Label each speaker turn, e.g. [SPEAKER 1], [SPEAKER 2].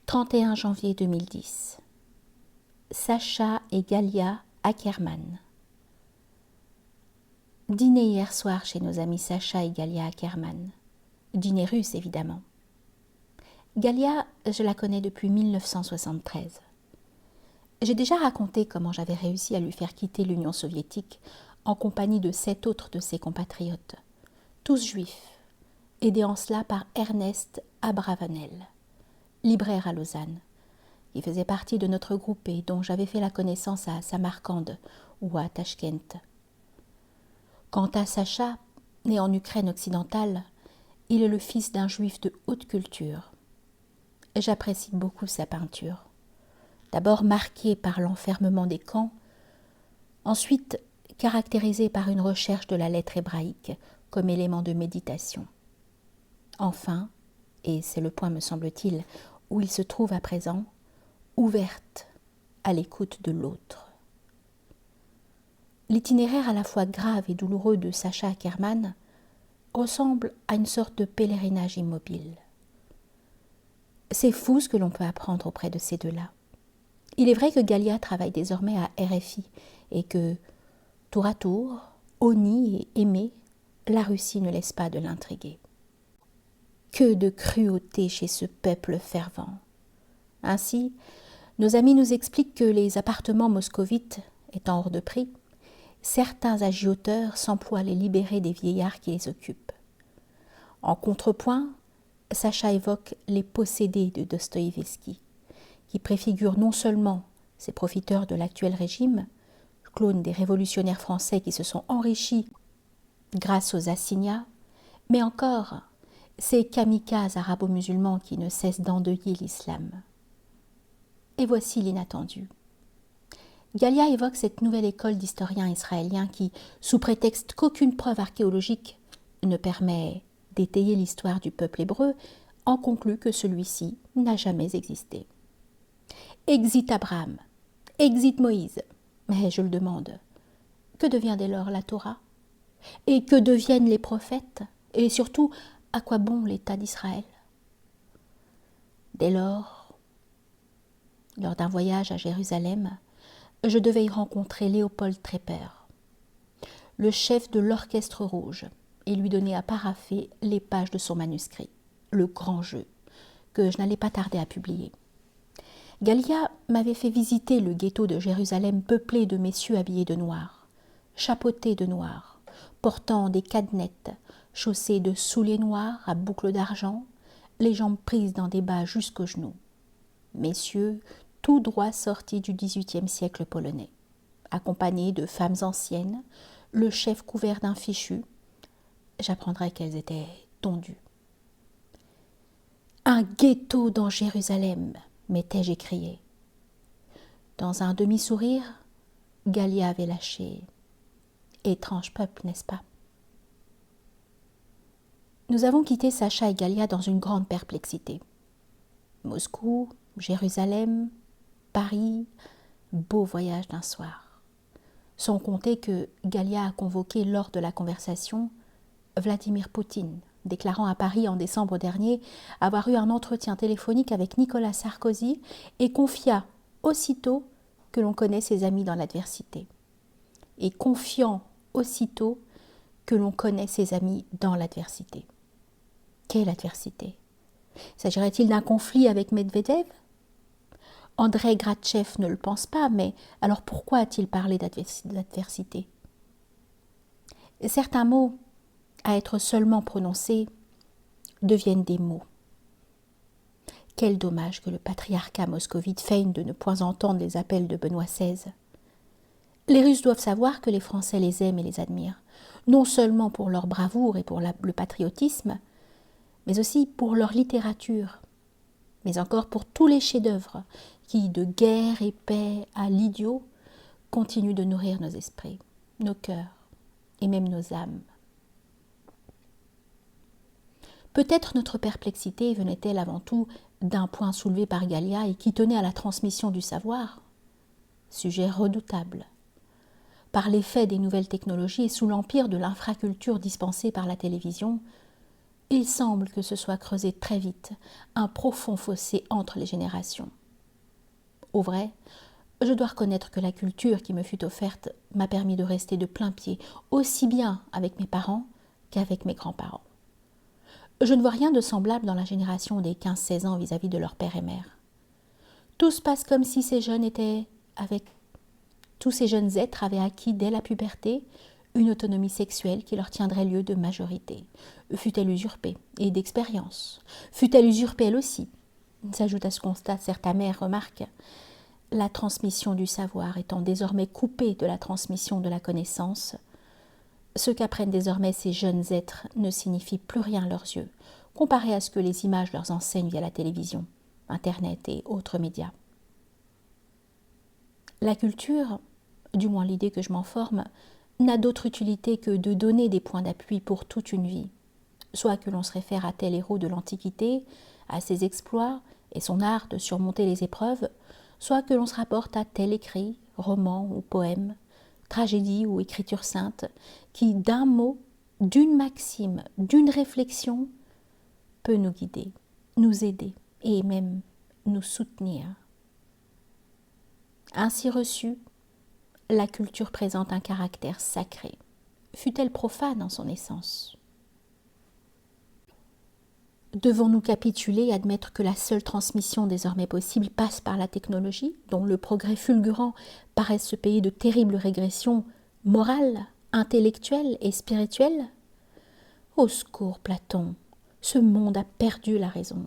[SPEAKER 1] 31 janvier 2010. Sacha et Galia Ackerman. Dîner hier soir chez nos amis Sacha et Galia Ackerman. Dîner russe, évidemment. Galia, je la connais depuis 1973. J'ai déjà raconté comment j'avais réussi à lui faire quitter l'Union soviétique en compagnie de 7 autres de ses compatriotes, tous juifs, aidés en cela par Ernest Abravanel, libraire à Lausanne, qui faisait partie de notre groupe et dont j'avais fait la connaissance à Samarcande ou à Tachkent. Quant à Sacha, né en Ukraine occidentale, il est le fils d'un juif de haute culture. J'apprécie beaucoup sa peinture. D'abord marquée par l'enfermement des camps, ensuite caractérisée par une recherche de la lettre hébraïque comme élément de méditation. Enfin, et c'est le point me semble-t-il où il se trouve à présent, ouverte à l'écoute de l'autre. L'itinéraire à la fois grave et douloureux de Sacha Ackerman ressemble à une sorte de pèlerinage immobile. C'est fou ce que l'on peut apprendre auprès de ces deux-là. Il est vrai que Galia travaille désormais à RFI et que, tour à tour, honnie et aimée, la Russie ne laisse pas de l'intriguer. Que de cruauté chez ce peuple fervent. Ainsi, nos amis nous expliquent que les appartements moscovites étant hors de prix, certains agioteurs s'emploient à les libérer des vieillards qui les occupent. En contrepoint, Sacha évoque les possédés de Dostoïevski, qui préfigurent non seulement ces profiteurs de l'actuel régime, clones des révolutionnaires français qui se sont enrichis grâce aux assignats, mais encore ces kamikazes arabo-musulmans qui ne cessent d'endeuiller l'islam. Et voici l'inattendu. Galia évoque cette nouvelle école d'historiens israéliens qui, sous prétexte qu'aucune preuve archéologique ne permet d'étayer l'histoire du peuple hébreu, en conclut que celui-ci n'a jamais existé. Exit Abraham, exit Moïse. Mais je le demande, que devient dès lors la Torah? Et que deviennent les prophètes? Et surtout, à quoi bon l'État d'Israël? Dès lors d'un voyage à Jérusalem, je devais y rencontrer Léopold Trepper, le chef de l'Orchestre Rouge, et lui donner à parapher les pages de son manuscrit, Le Grand Jeu, que je n'allais pas tarder à publier. Galia m'avait fait visiter le ghetto de Jérusalem peuplé de messieurs habillés de noir, chapeautés de noir, portant des cadenettes, chaussés de souliers noirs à boucles d'argent, les jambes prises dans des bas jusqu'aux genoux. Messieurs tout droit sortis du XVIIIe siècle polonais, accompagnés de femmes anciennes, le chef couvert d'un fichu. J'apprendrai qu'elles étaient tondues. Un ghetto dans Jérusalem, m'étais-je écrié. Dans un demi-sourire, Galia avait lâché. Étrange peuple, n'est-ce pas? Nous avons quitté Sacha et Galia dans une grande perplexité. Moscou, Jérusalem, Paris, beau voyage d'un soir. Sans compter que Galia a convoqué lors de la conversation Vladimir Poutine, déclarant à Paris en décembre dernier avoir eu un entretien téléphonique avec Nicolas Sarkozy et confia aussitôt que l'on connaît ses amis dans l'adversité. Et confiant aussitôt que l'on connaît ses amis dans l'adversité. Quelle adversité? S'agirait-il d'un conflit avec Medvedev? Andrei Gratchev ne le pense pas, mais alors pourquoi a-t-il parlé d'adversité? Certains mots, à être seulement prononcés, deviennent des mots. Quel dommage que le patriarcat moscovite feigne de ne point entendre les appels de Benoît XVI. Les Russes doivent savoir que les Français les aiment et les admirent, non seulement pour leur bravoure et pour le patriotisme, mais aussi pour leur littérature, mais encore pour tous les chefs-d'œuvre qui, de guerre et paix à l'idiot, continuent de nourrir nos esprits, nos cœurs et même nos âmes. Peut-être notre perplexité venait-elle avant tout d'un point soulevé par Galia et qui tenait à la transmission du savoir, sujet redoutable. Par l'effet des nouvelles technologies et sous l'empire de l'infraculture dispensée par la télévision, Il semble que se soit creusé très vite un profond fossé entre les générations. Au vrai, je dois reconnaître que la culture qui me fut offerte m'a permis de rester de plein pied aussi bien avec mes parents qu'avec mes grands-parents. Je ne vois rien de semblable dans la génération des 15-16 ans vis-à-vis de leur père et mère. Tout se passe comme si tous ces jeunes êtres avaient acquis dès la puberté une autonomie sexuelle qui leur tiendrait lieu de majorité, fût-elle usurpée, et d'expérience, fût-elle usurpée elle aussi. S'ajoute à ce constat certes amer remarque, la transmission du savoir étant désormais coupée de la transmission de la connaissance, ce qu'apprennent désormais ces jeunes êtres ne signifie plus rien à leurs yeux, comparé à ce que les images leur enseignent via la télévision, Internet et autres médias. La culture, du moins l'idée que je m'en forme, n'a d'autre utilité que de donner des points d'appui pour toute une vie, soit que l'on se réfère à tel héros de l'Antiquité, à ses exploits et son art de surmonter les épreuves, soit que l'on se rapporte à tel écrit, roman ou poème, tragédie ou écriture sainte, qui d'un mot, d'une maxime, d'une réflexion, peut nous guider, nous aider et même nous soutenir. Ainsi reçue, la culture présente un caractère sacré, fût-elle profane en son essence. Devons-nous capituler et admettre que la seule transmission désormais possible passe par la technologie, dont le progrès fulgurant paraît se payer de terribles régressions morales, intellectuelles et spirituelles ? Au secours, Platon, ce monde a perdu la raison.